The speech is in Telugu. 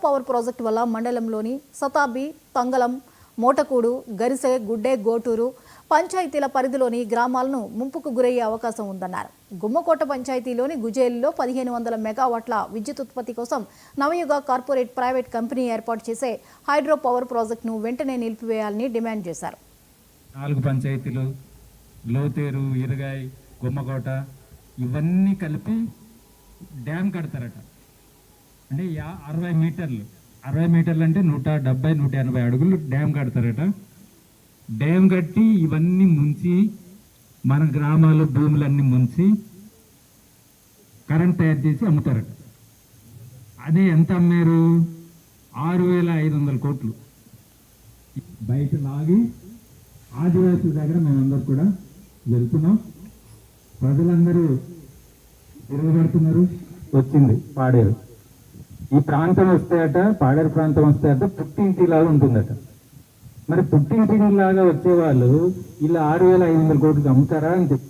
పవర్ ప్రాజెక్టు వల్ల మండలంలోని సతాబి, తంగలం, మోటకూడు, గరిసె, గుడ్డే, గోటూరు పంచాయతీల పరిధిలోని గ్రామాలను ముంపుకు గురయ్యే అవకాశం ఉందన్నారు. గుమ్మకోట పంచాయతీలోని గుజేలిలో 1500 మెగావాట్ల విద్యుత్ ఉత్పత్తి కోసం నవయుగ కార్పొరేట్ ప్రైవేట్ కంపెనీ ఏర్పాటు చేసే హైడ్రో పవర్ ప్రాజెక్టును వెంటనే నిలిపివేయాలని డిమాండ్ చేశారు. 4 పంచాయతీలు లోతేరు, ఇరగాయ్, గుమ్మకోట ఇవన్నీ కలిపి డ్యామ్ కడతారట. అంటే 60 మీటర్లు అంటే 170-180 అడుగులు డ్యామ్ కడతారట. డ్యామ్ కట్టి ఇవన్నీ ముంచి మన గ్రామాలు భూములన్నీ ముంచి కరెంట్ తయారు చేసి అమ్ముతారట. అదే ఎంత అమ్మారు? 6500 కోట్లు బయట లాగి ఆదివాసుల దగ్గర మేమందరూ కూడా వెళ్తున్నాం. ప్రజలందరూ తిరగబడుతున్నారు. వచ్చింది పాడేరు. ఈ ప్రాంతం వస్తాయట, పాడేరు ప్రాంతం వస్తాయట, పుట్టింటిలాగా ఉంటుందట. మరి పుట్టింటిలాగా వచ్చేవాళ్ళు ఇలా 6500 కోట్లకి అమ్ముతారా అని చెప్పి